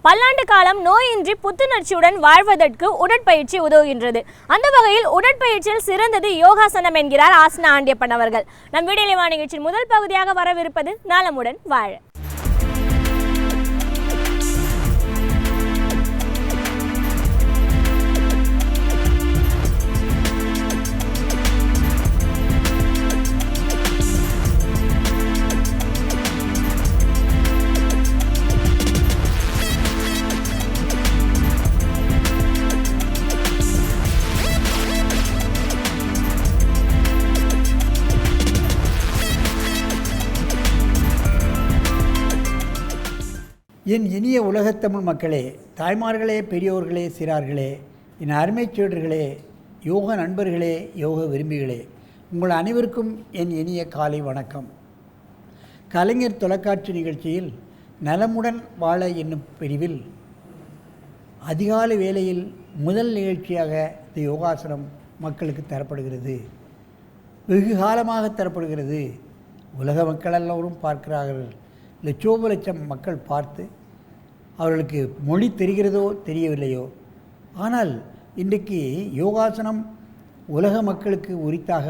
பல்லாண்டு காலம் நோயின்றி புத்துணர்ச்சியுடன் வாழ்வதற்கு உடற்பயிற்சி உதவுகின்றது. அந்த வகையில் உடற்பயிற்சியில் சிறந்தது யோகாசனம் என்கிறார் ஆசனா ஆண்டியப்பன் அவர்கள். நம் வீடியோ நிகழ்ச்சியின் முதல் பகுதியாக வரவிருப்பது நலமுடன் வாழ. என் இனிய உலகத்தமிழ் மக்களே, தாய்மார்களே, பெரியோர்களே, சிறார்களே, என் அருமை சீடர்களே, யோக நண்பர்களே, யோக விரும்பிகளே, உங்கள் அனைவருக்கும் என் இனிய காலை வணக்கம். கலைஞர் தொலைக்காட்சி நிகழ்ச்சியில் நலமுடன் வாழ என்னும் பிரிவில் அதிகாலை வேளையில் முதல் நிகழ்ச்சியாக இந்த யோகாசனம் மக்களுக்கு தரப்படுகிறது. வெகு காலமாக தரப்படுகிறது. உலக மக்கள் எல்லோரும் பார்க்கிறார்கள். லட்சோப மக்கள் பார்த்து அவர்களுக்கு மொழி தெரிகிறதோ தெரியவில்லையோ, ஆனால் இன்றைக்கு யோகாசனம் உலக மக்களுக்கு உரித்தாக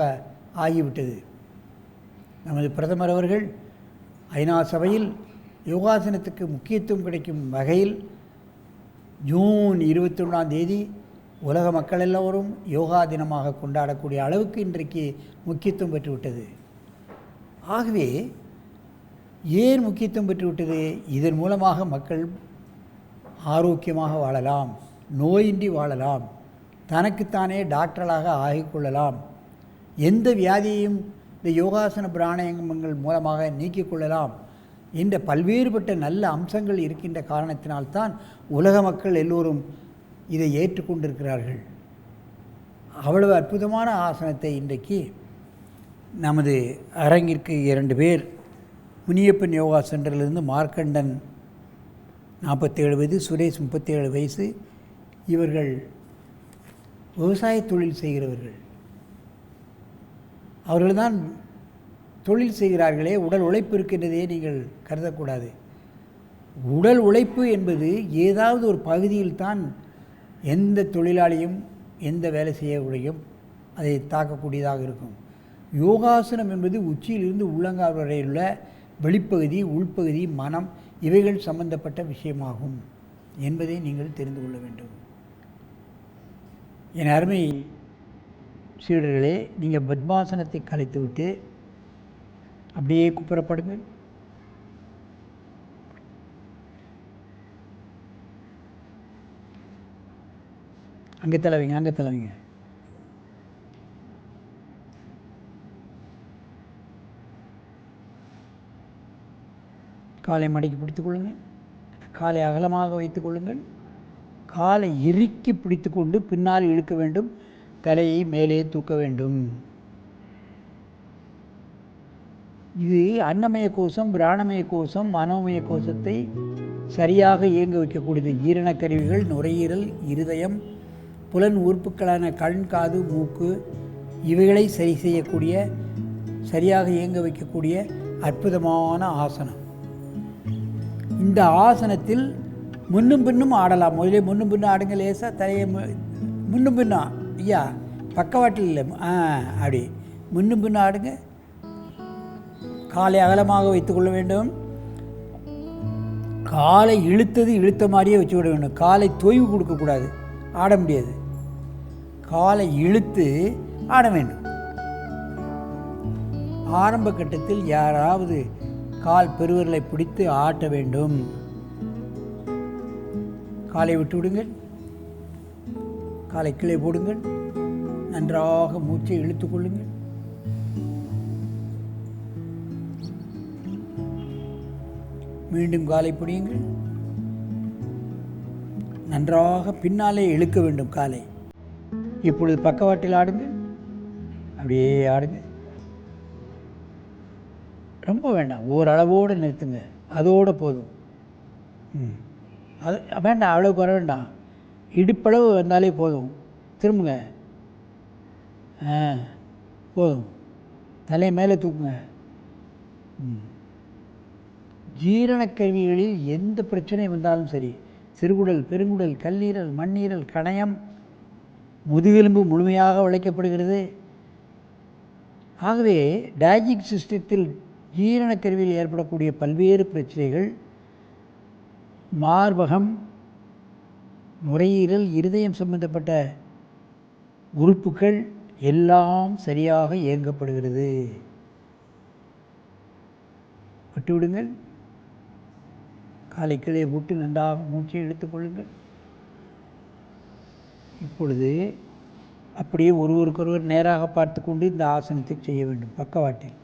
ஆகிவிட்டது. நமது பிரதமர் அவர்கள் ஐநா சபையில் யோகாசனத்துக்கு முக்கியத்துவம் கிடைக்கும் வகையில் ஜூன் 21 உலக மக்கள் எல்லோரும் யோகா தினமாக கொண்டாடக்கூடிய அளவுக்கு இன்றைக்கு முக்கியத்துவம் பெற்றுவிட்டது. ஆகவே ஏன் முக்கியத்துவம் பெற்றுவிட்டது? இதன் மூலமாக மக்கள் ஆரோக்கியமாக வாழலாம், நோயின்றி வாழலாம், தனக்குத்தானே டாக்டர்களாக ஆகிக்கொள்ளலாம், எந்த வியாதியையும் இந்த யோகாசன பிராணாயாமங்கள் மூலமாக நீக்கிக் கொள்ளலாம் என்ற பல்வேறுபட்ட நல்ல அம்சங்கள் இருக்கின்ற காரணத்தினால்தான் உலக மக்கள் எல்லோரும் இதை ஏற்றுக்கொண்டிருக்கிறார்கள். அவ்வளவு அற்புதமான ஆசனத்தை இன்றைக்கு நமது அரங்கிற்கு 2 பேர், முனியப்பன் யோகா சென்டரிலிருந்து மார்க்கண்டன் 47 வயது, சுரேஷ் 37 வயசு. இவர்கள் விவசாய தொழில் செய்கிறவர்கள். அவர்கள்தான் தொழில் செய்கிறார்களே, உடல் உழைப்பு இருக்கின்றதே நீங்கள் கருதக்கூடாது. உடல் உழைப்பு என்பது ஏதாவது ஒரு பகுதியில் தான் எந்த தொழிலாளியும் எந்த வேலை செய்யக்கூடியும் அதை தாக்கக்கூடியதாக இருக்கும். யோகாசனம் என்பது உச்சியிலிருந்து உள்ளங்கால் வரையுள்ள வெளிப்பகுதி, உள்பகுதி, மனம், இவைகள் சம்பந்தப்பட்ட விஷயமாகும் என்பதை நீங்கள் தெரிந்து கொள்ள வேண்டும். என் அருமை சீடர்களே, நீங்கள் பத்மாசனத்தை கலைத்துவிட்டு அப்படியே குப்புறப்படுங்கள். அங்கே தலைவீங்க. காலை மடக்கி பிடித்து கொள்ளுங்கள். காலை அகலமாக வைத்துக் கொள்ளுங்கள். காலை இறுக்கி பிடித்து கொண்டு பின்னால் இழுக்க வேண்டும். தலையை மேலே தூக்க வேண்டும். இது அன்னமய கோஷம், பிராணமய கோஷம், மனோமய கோஷத்தை சரியாக இயங்க வைக்கக்கூடியது. ஈரணக்கருவிகள், நுரையீரல், இருதயம், புலன் உறுப்புகளான கண், காது, மூக்கு இவைகளை சரி செய்யக்கூடிய, சரியாக இயங்க வைக்கக்கூடிய அற்புதமான ஆசனம். இந்த ஆசனத்தில் முன்னும் பின்னும் ஆடலாம். முதலே முன்னும் பின்னும் ஆடுங்க. லேசாக தலையை முன்னும் பின்னும், ஐயா பக்கவாட்டில் இல்லை, அப்படி முன்னும் பின்னும் ஆடுங்க. காலை அகலமாக வைத்துக்கொள்ள வேண்டும். காலை இழுத்த மாதிரியே வச்சுவிட வேண்டும். காலை தொய்வு கொடுக்கக்கூடாது, ஆட முடியாது. காலை இழுத்து ஆட வேண்டும். ஆரம்ப கட்டத்தில் யாராவது கால் பெருவிரலை பிடித்து ஆட்ட வேண்டும். காலை விட்டு விடுங்கள். காலை கீழே போடுங்கள். நன்றாக மூச்சை இழுத்துக் கொள்ளுங்கள். மீண்டும் காலை பிடியுங்கள். நன்றாக பின்னாலே இழுக்க வேண்டும் காலை. இப்பொழுது பக்கவாட்டில் ஆடுங்கள். அப்படியே ஆடுங்க. ரொம்ப வேண்டாம், ஓரளவோடு நிறுத்துங்க, அதோடு போதும். அது வேண்டாம், அவ்வளோக்கு வர வேண்டாம், இடுப்பளவு வந்தாலே போதும். திரும்புங்க, போதும். தலையை மேலே தூக்குங்க. ஜீரணக்கருவிகளில் எந்த பிரச்சனை வந்தாலும் சரி, சிறுகுடல், பெருங்குடல், கல்லீரல், மண்ணீரல், கணையம், முதுகெலும்பு முழுமையாக உழைக்கப்படுகிறது. ஆகவே டைஜஸ்டிவ் சிஸ்டத்தில் ஜீரணக்கருவியில் ஏற்படக்கூடிய பல்வேறு பிரச்சனைகள், மார்பகம், நுரையீரல், இருதயம் சம்பந்தப்பட்ட உறுப்புகள் எல்லாம் சரியாக இயங்கப்படுகிறது. விட்டுவிடுங்கள். காலை கீழே விட்டு நன்றாக மூச்சை எடுத்துக்கொள்ளுங்கள். இப்பொழுது அப்படியே ஒருவருக்கொருவர் நேராக பார்த்து கொண்டு இந்த ஆசனத்தை செய்ய வேண்டும். பக்கவாட்டில்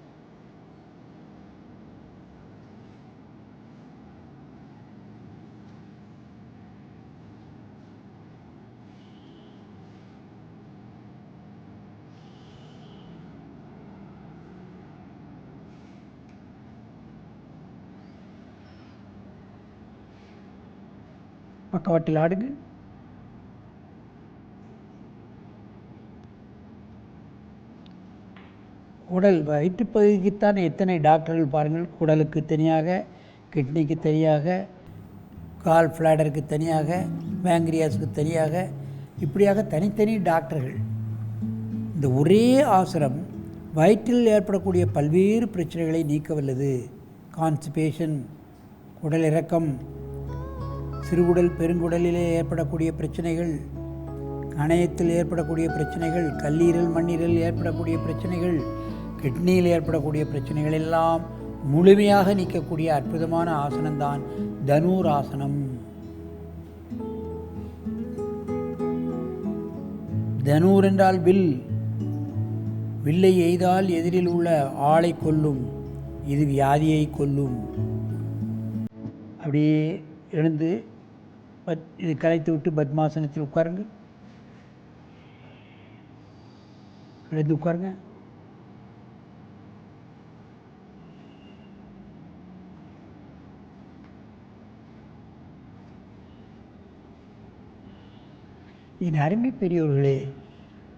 பக்கவாட்டில் ஆடுங்க. குடல், வயிற்றுப்பகுதிக்குத்தான் எத்தனை டாக்டர்கள் பாருங்கள். குடலுக்கு தனியாக, கிட்னிக்கு தனியாக, கால் ஃப்ளாடருக்கு தனியாக, பேங்க்ரியாஸுக்கு தனியாக, இப்படியாக தனித்தனி டாக்டர்கள். இந்த ஒரே ஆசனம் வயிற்றில் ஏற்படக்கூடிய பல்வேறு பிரச்சனைகளை நீக்க வல்லது. கான்ஸ்டிபேஷன், குடல் இறக்கம், சிறுகுடல் பெருங்குடலிலே ஏற்படக்கூடிய பிரச்சனைகள், கணையத்தில் ஏற்படக்கூடிய பிரச்சனைகள், கல்லீரல் மண்ணீரல் ஏற்படக்கூடிய பிரச்சனைகள், கிட்னியில் ஏற்படக்கூடிய பிரச்சனைகள் எல்லாம் முழுமையாக நீக்கக்கூடிய அற்புதமான ஆசனம்தான் தனுர் ஆசனம். தனுர் என்றால் வில். வில்லை எய்தால் எதிரில் உள்ள ஆளை கொல்லும், இது வியாதியை கொல்லும். அப்படியே எழுந்து இது கலைத்து விட்டு பத்மாசனத்தில் உட்காருங்க. எழுந்து உட்காருங்க. என் அருமை பெரியோர்களே,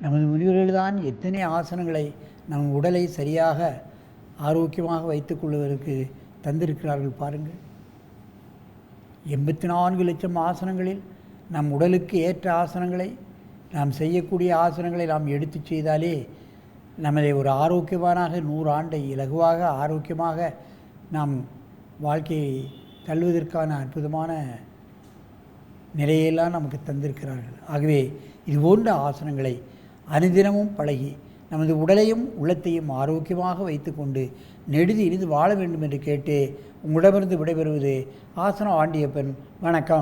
நமது முனிவர்கள்தான் எத்தனை ஆசனங்களை நம் உடலை சரியாக ஆரோக்கியமாக வைத்துக் கொள்வதற்கு தந்திருக்கிறார்கள் பாருங்கள். 84 லட்சம் ஆசனங்களில் நம் உடலுக்கு ஏற்ற ஆசனங்களை, நாம் செய்யக்கூடிய ஆசனங்களை நாம் எடுத்து செய்தாலே நம்மளை ஒரு ஆரோக்கியவானாக 100 ஆண்டை இலகுவாக ஆரோக்கியமாக நாம் வாழ்க்கையை தள்ளுவதற்கான அற்புதமான நிலையெல்லாம் நமக்கு தந்திருக்கிறார்கள். ஆகவே இது போன்ற ஆசனங்களை அனுதினமும் பழகி நமது உடலையும் உள்ளத்தையும் ஆரோக்கியமாக வைத்துக்கொண்டு நெடுதி இனிது வாழ வேண்டும் என்று கேட்டு உங்களிடமிருந்து விடைபெறுவது ஆசனம் ஆண்டியப்பன். வணக்கம்.